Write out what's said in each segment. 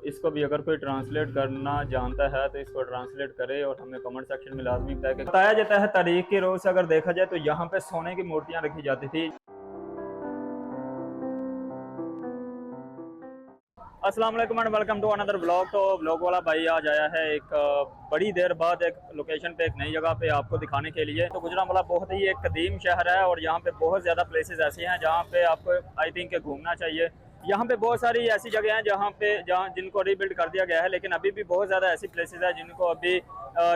इसको भी अगर कोई ट्रांसलेट करना जानता है तो इसको ट्रांसलेट करे और हमें कमेंट सेक्शन में लाजमी बताया जाता है। तारीख की रोज से अगर देखा जाए तो यहाँ पे सोने की मूर्तियाँ रखी जाती थी। अस्सलाम वालेकुम and welcome to another blog. तो ब्लॉग वाला भाई आज आया है एक बड़ी देर बाद एक लोकेशन पे, एक नई जगह पे आपको दिखाने के लिए। तो गुजरांवाला बहुत ही एक कदीम शहर है और यहाँ पे बहुत ज़्यादा प्लेसेस ऐसी हैं जहाँ पे आपको आई थिंक घूमना चाहिए। यहाँ पे बहुत सारी ऐसी जगह हैं जहाँ जिनको रीबिल्ड कर दिया गया है, लेकिन अभी भी बहुत ज़्यादा ऐसी प्लेसेस हैं जिनको अभी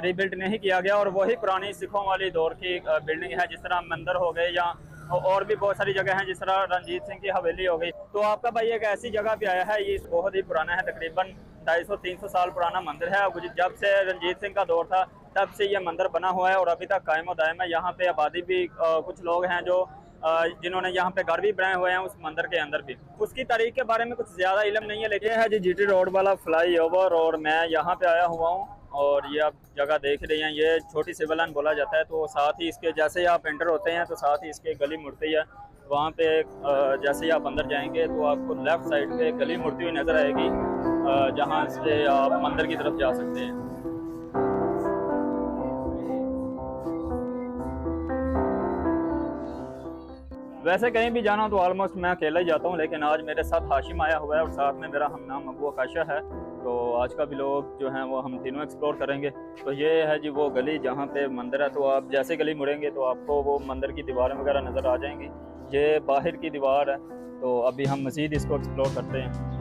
रीबिल्ड नहीं किया गया और वही पुरानी सिखों वाली दौर की बिल्डिंग है, जिस तरह मंदिर हो गए या और भी बहुत सारी जगह हैं, जिस तरह रंजीत सिंह की हवेली हो गई। तो आपका भाई एक ऐसी जगह पे आया है, ये बहुत ही पुराना है, तकरीबन 250-300 साल पुराना मंदिर है। जब से रंजीत सिंह का दौर था तब से ये मंदिर बना हुआ है और अभी तक कायम दायम है। यहाँ पे आबादी भी कुछ लोग हैं जो जिन्होंने यहाँ पे घर भी बनाए हुए हैं उस मंदिर के अंदर भी। उसकी तारीख के बारे में कुछ ज़्यादा इल्म नहीं है, लेकिन ये है जी जीटी रोड वाला फ्लाई ओवर और मैं यहाँ पे आया हुआ हूँ और ये आप जगह देख रहे हैं, ये छोटी सिविल लाइन बोला जाता है। तो साथ ही इसके जैसे ही आप एंटर होते हैं तो साथ ही इसके गली मुड़ती है। वहाँ पे जैसे ही आप अंदर जाएंगे तो आपको लेफ्ट साइड पे गली मुड़ती हुई नज़र आएगी, जहाँ से आप मंदिर की तरफ जा सकते हैं। वैसे कहीं भी जाना तो ऑलमोस्ट मैं अकेला ही जाता हूँ, लेकिन आज मेरे साथ हाशिम आया हुआ है और साथ में मेरा हम नाम अबू आकाशा है। तो आज का भी लोग जो हैं वो हम तीनों एक्सप्लोर करेंगे। तो ये है जी वो गली जहाँ पे मंदिर है। तो आप जैसे गली मुड़ेंगे तो आपको वो मंदिर की दीवारें वगैरह नज़र आ जाएंगी। ये बाहर की दीवार है। तो अभी हम मज़ीद इसको एक्सप्लोर करते हैं।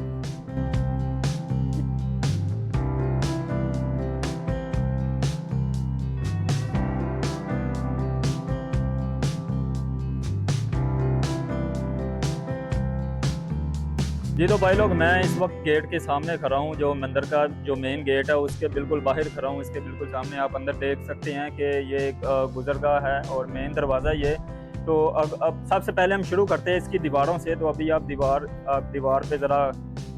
जी तो भाई लोग, मैं इस वक्त गेट के सामने खड़ा हूँ, जो मंदिर का जो मेन गेट है उसके बिल्कुल बाहर खड़ा हूँ। इसके बिल्कुल सामने आप अंदर देख सकते हैं कि ये एक गुजरगाह है और मेन दरवाज़ा ये। तो अब सबसे पहले हम शुरू करते हैं इसकी दीवारों से। तो अभी आप दीवार पे ज़रा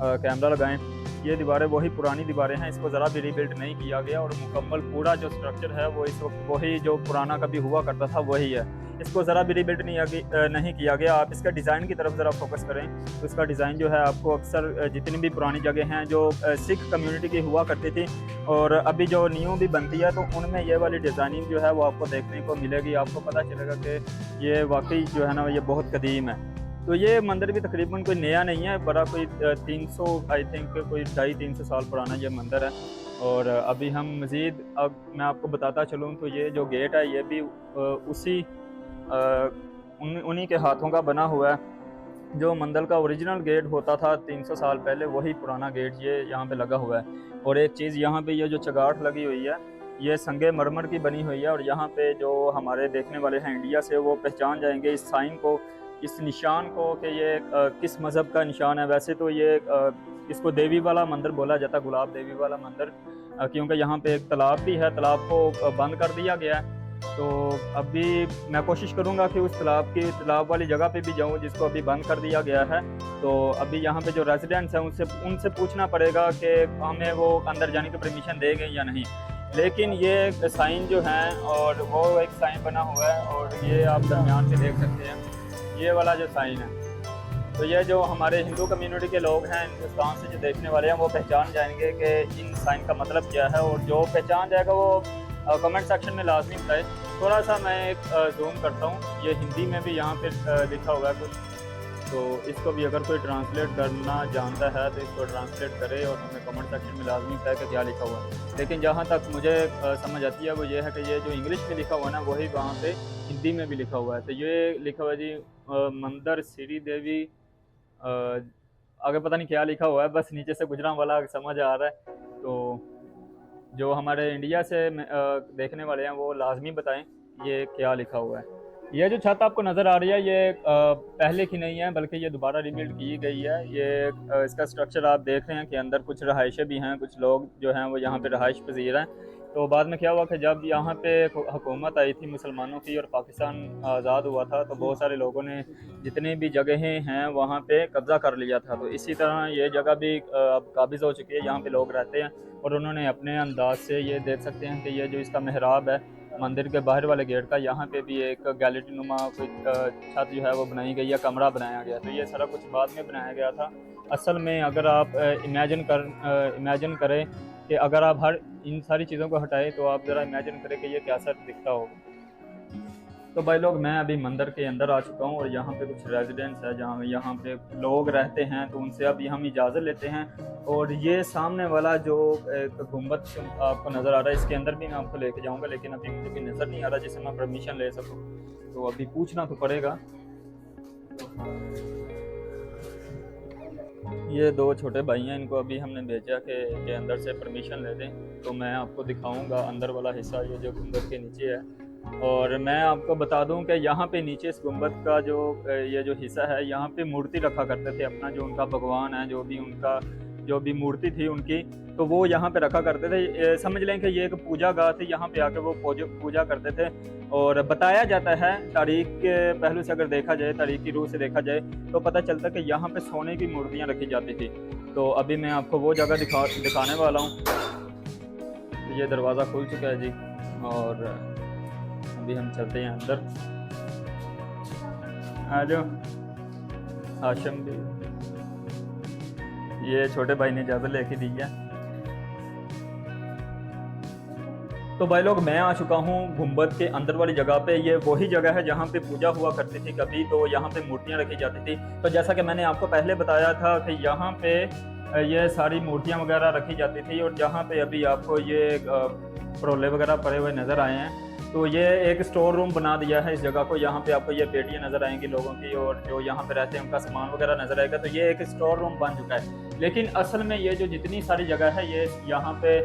कैमरा लगाएं। ये दीवारें वही पुरानी दीवारें हैं, इसको ज़रा भी रीबिल्ड नहीं किया गया और मुकम्मल पूरा जो स्ट्रक्चर है वो इस वक्त वही जो पुराना कभी हुआ करता था वही है। इसको ज़रा भी रीबिल्ड नहीं किया गया। आप इसका डिज़ाइन की तरफ ज़रा फोकस करें तो इसका डिज़ाइन जो है आपको अक्सर जितनी भी पुरानी जगह हैं जो सिख कम्युनिटी की हुआ करती थी और अभी जो न्यू भी बनती है तो उनमें ये वाली डिज़ाइनिंग जो है वो आपको देखने को मिलेगी। आपको पता चलेगा कि ये वाकई जो है ना ये बहुत कदीम है। तो ये मंदिर भी तकरीबन कोई नया नहीं है, बड़ा कोई 300 आई थिंक कोई 250-300 साल पुराना ये मंदिर है। और अभी हम मज़ीद अब मैं आपको बताता चलूँ तो ये जो गेट है ये भी उसी उन्हीं के हाथों का बना हुआ है। जो मंदिर का ओरिजिनल गेट होता था 300 साल पहले, वही पुराना गेट ये यहाँ पे लगा हुआ है। और एक चीज़ यहाँ पे ये जो चगाट लगी हुई है ये संगे मरमर की बनी हुई है और यहाँ पे जो हमारे देखने वाले हैं इंडिया से वो पहचान जाएंगे इस साइन को, इस निशान को कि ये किस मज़हब का निशान है। वैसे तो ये इसको देवी वाला मंदिर बोला जाता है, गुलाब देवी वाला मंदिर, क्योंकि यहाँ पे एक तालाब भी है, तालाब को बंद कर दिया गया है। तो अभी मैं कोशिश करूँगा कि उस तालाब वाली जगह पे भी जाऊँ जिसको अभी बंद कर दिया गया है। तो अभी यहाँ पे जो रेजिडेंट्स हैं उनसे पूछना पड़ेगा कि हमें वो अंदर जाने की परमिशन देंगे या नहीं। लेकिन ये साइन जो है और वो एक साइन बना हुआ है और ये आप दरमियान में देख सकते हैं ये वाला जो साइन है। तो ये जो हमारे हिंदू कम्युनिटी के लोग हैं हिंदुस्तान से जो देखने वाले हैं वो पहचान जाएंगे कि इन साइन का मतलब क्या है, और जो पहचान जाएगा वो कमेंट सेक्शन में लाजमी बताए। थोड़ा सा मैं एक जूम करता हूँ, ये हिंदी में भी यहाँ पे लिखा हुआ है कुछ, तो इसको भी अगर कोई ट्रांसलेट करना जानता है तो इसको ट्रांसलेट करे और हमें कमेंट सेक्शन में लाजमी बताए कि क्या लिखा हुआ है। लेकिन जहाँ तक मुझे समझ आती है वो ये है कि ये जो इंग्लिश में लिखा हुआ है ना वही वहाँ पे हिंदी में भी लिखा हुआ है। तो ये लिखा हुआ है जी मंदिर श्री देवी, आगे पता नहीं क्या लिखा हुआ है, बस नीचे से गुजरांवाला समझ आ रहा है। तो जो हमारे इंडिया से देखने वाले हैं वो लाजमी बताएं ये क्या लिखा हुआ है। ये जो छत आपको नज़र आ रही है ये पहले की नहीं है, बल्कि ये दोबारा रिबिल्ड की गई है। ये इसका स्ट्रक्चर आप देख रहे हैं कि अंदर कुछ रहायशें भी हैं, कुछ लोग जो हैं वो यहाँ पे रहाइश पजीर हैं। तो बाद में क्या हुआ कि जब यहाँ पे हुकूमत आई थी मुसलमानों की और पाकिस्तान आज़ाद हुआ था तो बहुत सारे लोगों ने जितनी भी जगहें हैं वहाँ पे कब्ज़ा कर लिया था। तो इसी तरह ये जगह भी अब काबिज़ हो चुकी है, यहाँ पे लोग रहते हैं और उन्होंने अपने अंदाज से ये देख सकते हैं कि ये जो इसका मेहराब है मंदिर के बाहर वाले गेट का, यहाँ पे भी एक गैलरी नुमा कोई छत जो है वो बनाई गई है, कमरा बनाया गया। तो ये सारा कुछ बाद में बनाया गया था असल में अगर आप इमेजिन करें कि अगर आप हर इन सारी चीज़ों को हटाएं तो आप ज़रा इमेजिन करें कि ये कैसा दिखता होगा। तो भाई लोग, मैं अभी मंदिर के अंदर आ चुका हूँ और यहाँ पे कुछ रेजिडेंट्स है जहाँ यहाँ पे लोग रहते हैं, तो उनसे अभी हम इजाज़त लेते हैं। और ये सामने वाला जो एक गुंबद आपको नज़र आ रहा है, इसके अंदर भी मैं आपको लेके जाऊँगा, लेकिन अभी मुझे भी नज़र नहीं आ रहा जिससे मैं परमिशन ले सकूँ, तो अभी पूछना तो पड़ेगा। ये दो छोटे भाई हैं, इनको अभी हमने भेजा कि अंदर से परमिशन ले दें, तो मैं आपको दिखाऊंगा अंदर वाला हिस्सा, ये जो गुंबद के नीचे है। और मैं आपको बता दूं कि यहाँ पे नीचे इस गुंबद का जो ये जो हिस्सा है, यहाँ पे मूर्ति रखा करते थे अपना, जो उनका भगवान है, जो भी मूर्ति थी उनकी, तो वो यहाँ पे रखा करते थे। समझ लें कि ये एक पूजा गाह थी, यहाँ पे आके वो पूजा करते थे। और बताया जाता है, तारीख के पहलू से अगर देखा जाए, तारीख की रूह से देखा जाए, तो पता चलता है कि यहाँ पे सोने की मूर्तियाँ रखी जाती थी। तो अभी मैं आपको वो जगह दिखाने वाला हूँ। तो ये दरवाज़ा खुल चुका है जी, और अभी हम चलते हैं अंदर। आ जाओ हाशिम भी, ये छोटे भाई ने इजाज़त लेके दी है। तो भाई लोग, मैं आ चुका हूँ गुंबद के अंदर वाली जगह पे। ये वही जगह है जहाँ पे पूजा हुआ करती थी कभी, तो यहाँ पे मूर्तियाँ रखी जाती थी। तो जैसा कि मैंने आपको पहले बताया था कि यहाँ पे ये सारी मूर्तियाँ वगैरह रखी जाती थी, और जहाँ पे अभी आपको ये परोले वगैरह पड़े हुए नज़र आए हैं, तो ये एक स्टोर रूम बना दिया है इस जगह को। यहाँ पे आपको ये पेटियाँ नज़र आएंगी लोगों की, और जो यहाँ पे रहते हैं उनका सामान वगैरह नज़र आएगा। तो ये एक स्टोर रूम बन चुका है। लेकिन असल में ये जो जितनी सारी जगह है, ये यहाँ पे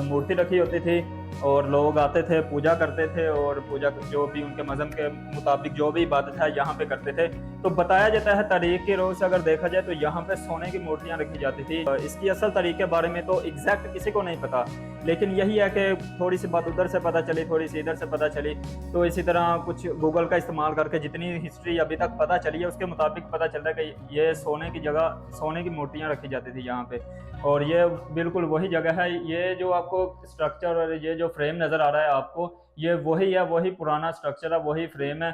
मूर्ति रखी होती थी, और लोग आते थे, पूजा करते थे, और पूजा जो भी उनके मज़हब के मुताबिक जो भी इबादत है यहाँ पे करते थे। तो बताया जाता है, तारीख के रोज़ से अगर देखा जाए तो यहाँ पे सोने की मूर्तियाँ रखी जाती थी। इसकी असल तारीख के बारे में तो एग्जैक्ट किसी को नहीं पता, लेकिन यही है कि थोड़ी सी बात उधर से पता चली, थोड़ी सी इधर से पता चली। तो इसी तरह कुछ गूगल का इस्तेमाल करके जितनी हिस्ट्री अभी तक पता चली है, उसके मुताबिक पता चलता है कि ये सोने की जगह, सोने की मूर्तियाँ रखी जाती थी यहाँ पे। और ये बिल्कुल वही जगह है। ये जो आपको स्ट्रक्चर और ये जो फ्रेम नज़र आ रहा है आपको, ये वही है, वही पुराना स्ट्रक्चर है, वही फ्रेम है।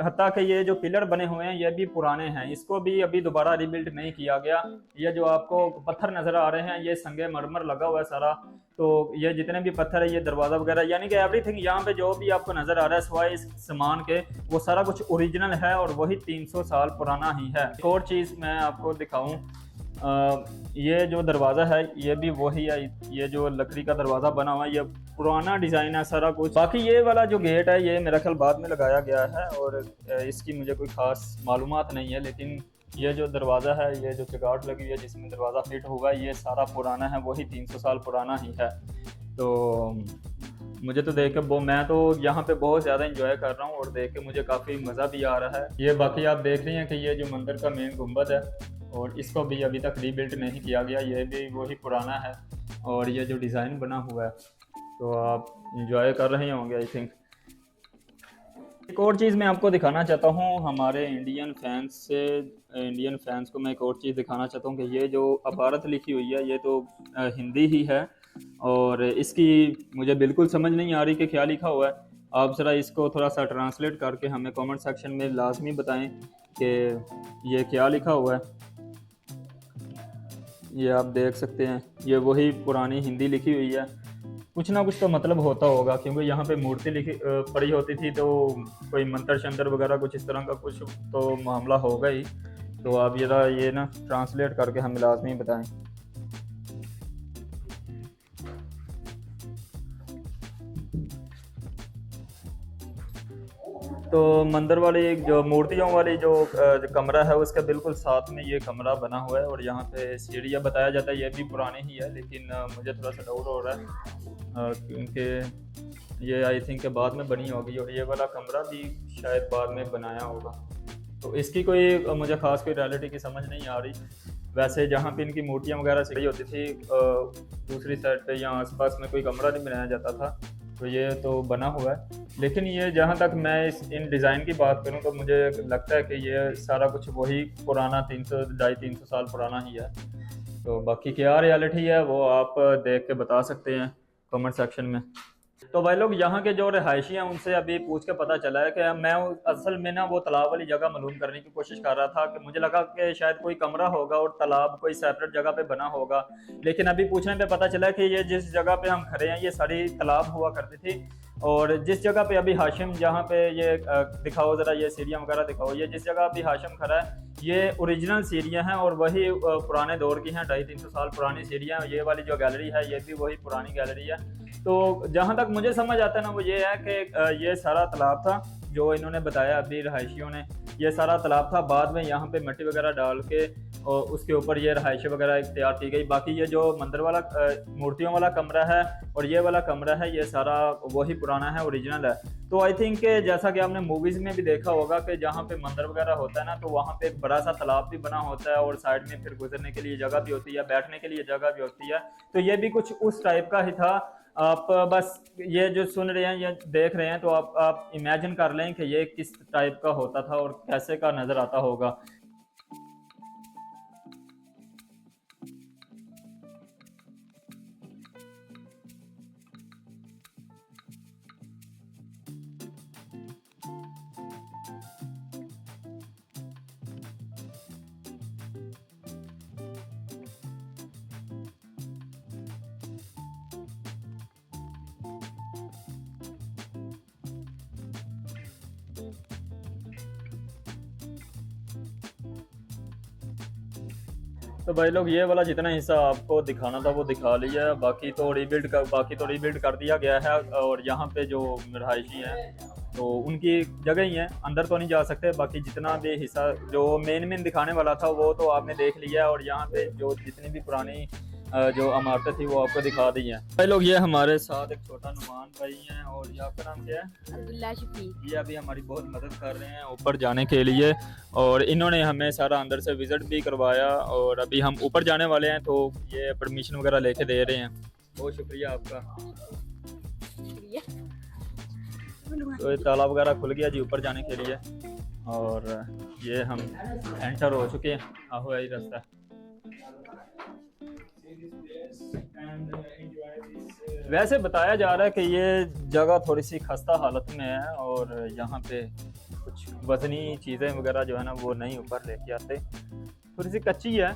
हत्ता कि ये जो पिलर बने हुए हैं ये भी पुराने हैं, इसको भी अभी दोबारा रिबिल्ड नहीं किया गया। ये जो आपको पत्थर नज़र आ रहे हैं, ये संगे मरमर लगा हुआ है सारा। तो ये जितने भी पत्थर है, ये दरवाज़ा वगैरह, यानी कि एवरीथिंग यहाँ पे जो भी आपको नज़र आ रहा है सिवाय इस सामान के, वो सारा कुछ ओरिजिनल है और वही 300 साल पुराना ही है। एक और चीज़ मैं आपको दिखाऊं, ये जो दरवाज़ा है ये भी वही है। ये जो लकड़ी का दरवाज़ा बना हुआ है, ये पुराना डिज़ाइन है सारा कुछ। बाकी ये वाला जो गेट है, ये मेरा ख्याल बाद में लगाया गया है, और इसकी मुझे कोई ख़ास मालूमात नहीं है। लेकिन ये जो दरवाज़ा है, ये जो चगाट लगी हुई है जिसमें दरवाज़ा फिट होगा, ये सारा पुराना है, वही 300 साल पुराना ही है। तो मुझे तो देख के मैं तो यहाँ पे बहुत ज़्यादा इंजॉय कर रहा हूँ, और देख के मुझे काफ़ी मज़ा भी आ रहा है। ये बाकी आप देख रहे हैं कि ये जो मंदिर का मेन गुंबद है, और इसको भी अभी तक रीबिल्ड नहीं किया गया, ये भी वही पुराना है। और ये जो डिज़ाइन बना हुआ है, तो आप इंजॉय कर रहे होंगे आई थिंक। एक और चीज़ मैं आपको दिखाना चाहता हूँ, हमारे इंडियन फैंस को मैं एक और चीज़ दिखाना चाहता हूँ कि ये जो इबारत लिखी हुई है, ये तो हिंदी ही है, और इसकी मुझे बिल्कुल समझ नहीं आ रही कि क्या लिखा हुआ है। आप ज़रा इसको थोड़ा सा ट्रांसलेट करके हमें कमेंट सेक्शन में लाजमी बताएं कि ये क्या लिखा हुआ है। ये आप देख सकते हैं, ये वही पुरानी हिंदी लिखी हुई है। कुछ ना कुछ तो मतलब होता होगा, क्योंकि यहाँ पे मूर्ति लिखी पड़ी होती थी, तो कोई मंत्र शंतर वगैरह कुछ इस तरह का कुछ तो मामला होगा ही। तो आप जरा ये ना ट्रांसलेट करके हमें लाजमी बताएं। तो मंदिर वाली जो मूर्तियों वाली जो कमरा है, उसके बिल्कुल साथ में ये कमरा बना हुआ है, और यहाँ पे सीढ़ियाँ बताया जाता है ये भी पुरानी ही है, लेकिन मुझे थोड़ा सा डाउट हो रहा है क्योंकि ये आई थिंक के बाद में बनी होगी, और ये वाला कमरा भी शायद बाद में बनाया होगा। तो इसकी कोई मुझे ख़ास कोई रियलिटी की समझ नहीं आ रही। वैसे जहाँ पे इनकी मूर्तियाँ वगैरह सही होती थी, दूसरी साइड पे या आसपास में कोई कमरा नहीं बनाया जाता था, तो ये तो बना हुआ है। लेकिन ये जहाँ तक मैं इन डिज़ाइन की बात करूँ, तो मुझे लगता है कि ये सारा कुछ वही पुराना 300-250 साल पुराना ही है। तो बाकी क्या रियलिटी है वो आप देख के बता सकते हैं कमेंट सेक्शन में। तो भाई लोग यहाँ के जो रहायशी हैं उनसे अभी पूछ के पता चला है कि मैं असल में ना वो तालाब वाली जगह मालूम करने की कोशिश कर रहा था कि मुझे लगा कि शायद कोई कमरा होगा और तालाब कोई सेपरेट जगह पे बना होगा, लेकिन अभी पूछने पे पता चला कि ये जिस जगह पे हम खड़े हैं ये सारी तालाब हुआ करती थी। और जिस जगह पे अभी हाशिम, जहाँ पे ये दिखाओ ज़रा, ये सीढ़ियाँ वगैरह दिखाओ, ये जिस जगह अभी हाशिम खड़ा है ये ओरिजिनल सीढ़ियाँ हैं और वही पुराने दौर की हैं, 250-300 साल पुरानी सीढ़ियाँ। ये वाली जो गैलरी है ये भी वही पुरानी गैलरी है। तो जहाँ तक मुझे समझ आता है ना वो ये है कि ये सारा तालाब था जो इन्होंने बताया अभी रहायशियों ने, ये सारा तालाब था। बाद में यहाँ पे मिट्टी वगैरह डाल के और उसके ऊपर ये रहायशें वगैरह तैयार की गई। बाकी ये जो मंदिर वाला मूर्तियों वाला कमरा है और ये वाला कमरा है ये सारा वही पुराना है, ओरिजिनल है। तो आई थिंक जैसा कि आपने मूवीज़ में भी देखा होगा कि जहाँ पे मंदिर वगैरह होता है ना तो वहाँ पे एक बड़ा सा तालाब भी बना होता है और साइड में फिर गुजरने के लिए जगह भी होती है, बैठने के लिए जगह भी होती है। तो ये भी कुछ उस टाइप का ही था। आप बस ये जो सुन रहे हैं या देख रहे हैं तो आप इमेजिन कर लें कि ये किस टाइप का होता था और कैसे का नज़र आता होगा। तो भाई लोग ये वाला जितना हिस्सा आपको दिखाना था वो दिखा लिया है, बाकी तो रीबिल्ड कर दिया गया है। और यहाँ पे जो रहायशी हैं तो उनकी जगह ही है, अंदर तो नहीं जा सकते। बाकी जितना भी हिस्सा जो मेन दिखाने वाला था वो तो आपने देख लिया है। और यहाँ पे जो जितनी भी पुरानी जो इमारतें थी वो आपको दिखा दी हैं। भाई लोग ये हमारे साथ एक छोटा नुमान भाई हैं और ये आपका नाम क्या है? अब्दुल्ला शफीक। ये अभी हमारी बहुत मदद कर रहे हैं ऊपर जाने के लिए और इन्होंने हमें सारा अंदर से विज़िट भी करवाया और अभी हम ऊपर जाने वाले हैं तो ये परमिशन वगैरह लेके दे रहे हैं। बहुत शुक्रिया आपका। तो ये तालाब वगैरह खुल गया जी ऊपर जाने के लिए और ये हम एंटर हो चुके हैं। आहो यही रास्ता। वैसे बताया जा रहा है कि ये जगह थोड़ी सी खस्ता हालत में है और यहाँ पे कुछ वजनी चीज़ें वगैरह जो है ना वो नहीं ऊपर लेके आते, थोड़ी सी कच्ची है,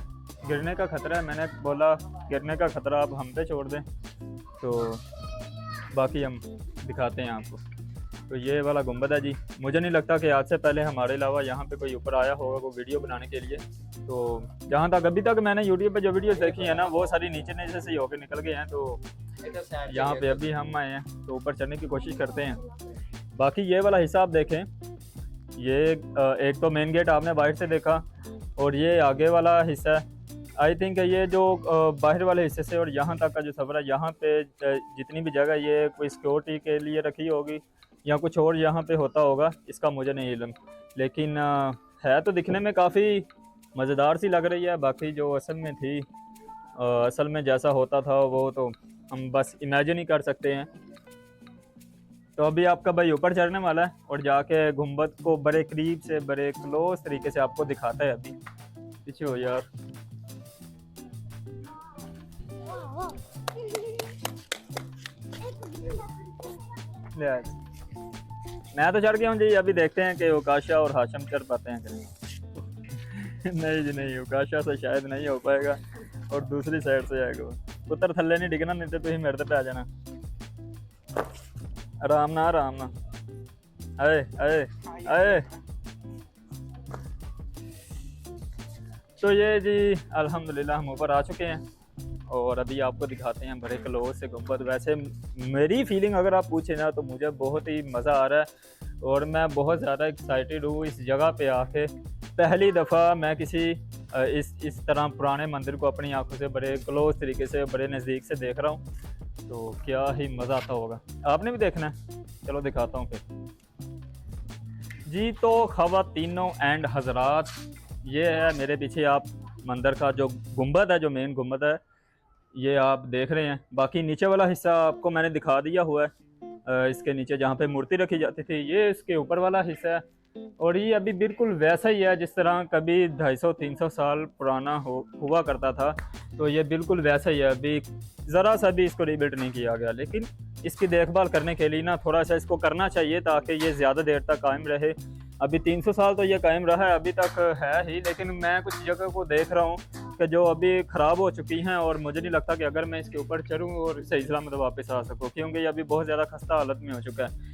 गिरने का खतरा है। मैंने बोला गिरने का खतरा आप हम पे छोड़ दें, तो बाकी हम दिखाते हैं आपको। तो ये वाला गुंबद है जी। मुझे नहीं लगता कि आज से पहले हमारे अलावा यहाँ पे कोई ऊपर आया होगा वो वीडियो बनाने के लिए। तो जहाँ तक अभी तक मैंने यूट्यूब पे जो वीडियोस देखी है ना वो सारी नीचे से ही होकर निकल गए हैं। तो यहाँ पे अभी हम आए हैं तो ऊपर चढ़ने की कोशिश करते हैं। बाकी ये वाला हिस्सा आप देखें, ये एक तो मेन गेट आपने बाहर से देखा और ये आगे वाला हिस्सा है। आई थिंक ये जो बाहर वाले हिस्से से और यहाँ तक का जो सफ़र है, यहाँ पे जितनी भी जगह ये कोई सिक्योरिटी के लिए रखी होगी या कुछ और यहाँ पे होता होगा, इसका मुझे नहीं इल्म। लेकिन है तो दिखने में काफ़ी मज़ेदार सी लग रही है। बाकी जो असल में थी, असल में जैसा होता था वो तो हम बस इमेजिन ही कर सकते हैं। तो अभी आपका भाई ऊपर चढ़ने वाला है और जाके गुंबद को बड़े करीब से, बड़े क्लोज तरीके से आपको दिखाता है। अभी पीछे हो यार। मैं तो चढ़ गया हूँ जी। अभी देखते हैं कि उकाशा और हाशम चढ़ पाते हैं कि नहीं। नहीं जी नहीं, उकाशा से शायद नहीं हो पाएगा और दूसरी साइड से आएगा। पुत्र थल्ले नहीं डिगना, नहीं तो तुम मेरे पे आ जाना। आराम ना आराम ना। आए आए आए। तो ये जी अल्हम्दुलिल्लाह हम ऊपर आ चुके हैं और अभी आपको दिखाते हैं बड़े क्लोज से गुंबद। वैसे मेरी फीलिंग अगर आप पूछे ना तो मुझे बहुत ही मज़ा आ रहा है और मैं बहुत ज़्यादा एक्साइटेड हूँ इस जगह पे आके। पहली दफ़ा मैं किसी इस तरह पुराने मंदिर को अपनी आंखों से बड़े क्लोज तरीके से, बड़े नज़दीक से देख रहा हूँ। तो क्या ही मज़ा आता होगा। आपने भी देखना है, चलो दिखाता हूँ फिर जी। तो ख़वातीनों एंड हज़रात, ये है मेरे पीछे आप मंदिर का जो गुंबद है, जो मेन गुंबद है, ये आप देख रहे हैं। बाकी नीचे वाला हिस्सा आपको मैंने दिखा दिया हुआ है। इसके नीचे जहाँ पे मूर्ति रखी जाती थी, ये इसके ऊपर वाला हिस्सा है। और ये अभी बिल्कुल वैसा ही है जिस तरह कभी 250-300 साल पुराना हुआ करता था। तो ये बिल्कुल वैसा ही है, अभी ज़रा सा भी इसको रिबिल्ड नहीं किया गया। लेकिन इसकी देखभाल करने के लिए ना थोड़ा सा इसको करना चाहिए ताकि ये ज़्यादा देर तक कायम रहे। अभी 300 साल तो ये कायम रहा है अभी तक है ही, लेकिन मैं कुछ जगह को देख रहा हूँ कि जो अभी ख़राब हो चुकी हैं, और मुझे नहीं लगता कि अगर मैं इसके ऊपर चढ़ूँ और सही सलामत वापस आ सकूँ, क्योंकि ये अभी बहुत ज़्यादा खस्ता हालत में हो चुका है।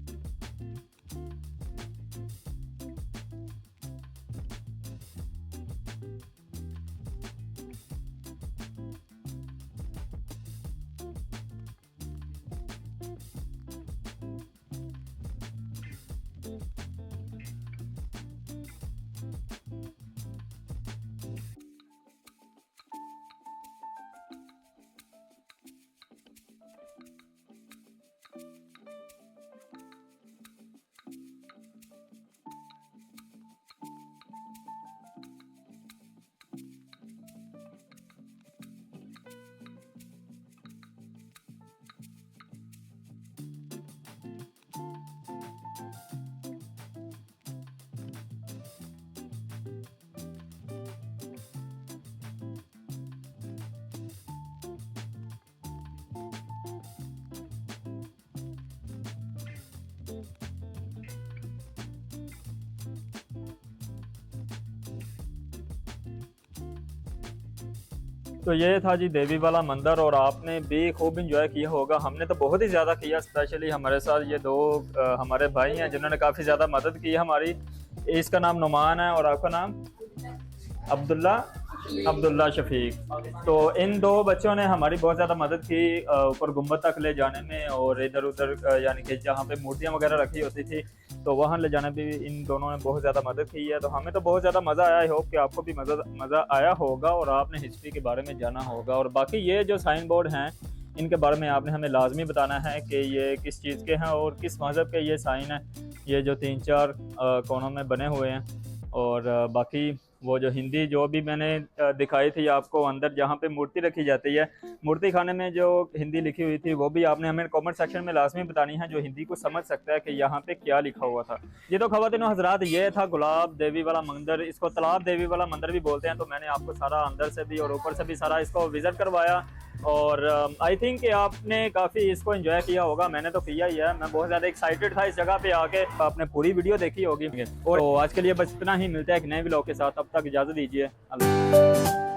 तो ये था जी देवी वाला मंदिर, और आपने भी खूब इंजॉय किया होगा। हमने तो बहुत ही ज़्यादा किया, स्पेशली हमारे साथ ये दो हमारे भाई हैं जिन्होंने काफ़ी ज़्यादा मदद की हमारी। इसका नाम नुमान है और आपका नाम अब्दुल्ला अब्दुल्ला शफीक। तो इन दो बच्चों ने हमारी बहुत ज़्यादा मदद की ऊपर गुम्बद तक ले जाने में, और इधर उधर यानी कि जहाँ पे मूर्तियाँ वगैरह रखी होती थी तो वहाँ ले जाने भी इन दोनों ने बहुत ज़्यादा मदद की है। तो हमें तो बहुत ज़्यादा मज़ा आया। आई होप कि आपको भी मज़ा आया होगा और आपने हिस्ट्री के बारे में जाना होगा। और बाकी ये जो साइन बोर्ड हैं इनके बारे में आपने हमें लाजमी बताना है कि ये किस चीज़ के हैं और किस मज़हब के ये साइन हैं, ये जो 3-4 कोनों में बने हुए हैं। और बाकी वो जो हिंदी जो भी मैंने दिखाई थी आपको अंदर जहाँ पे मूर्ति रखी जाती है, मूर्ति खाने में जो हिंदी लिखी हुई थी वो भी आपने हमें कमेंट सेक्शन में लाजमी बतानी है, जो हिंदी को समझ सकता है कि यहाँ पे क्या लिखा हुआ था। ये तो ख़वातीन हज़रात ये था गुलाब देवी वाला मंदिर, इसको तालाब देवी वाला मंदिर भी बोलते हैं। तो मैंने आपको सारा अंदर से भी और ऊपर से भी सारा इसको विज़िट करवाया, और आई थिंक कि आपने काफ़ी इसको एंजॉय किया होगा। मैंने तो किया ही है, मैं बहुत ज़्यादा एक्साइटेड था इस जगह पे आके। आपने पूरी वीडियो देखी होगी। और तो आज के लिए बस इतना ही, मिलता है एक नए व्लॉग के साथ, तब तक इजाज़त दीजिए। अल्लाह।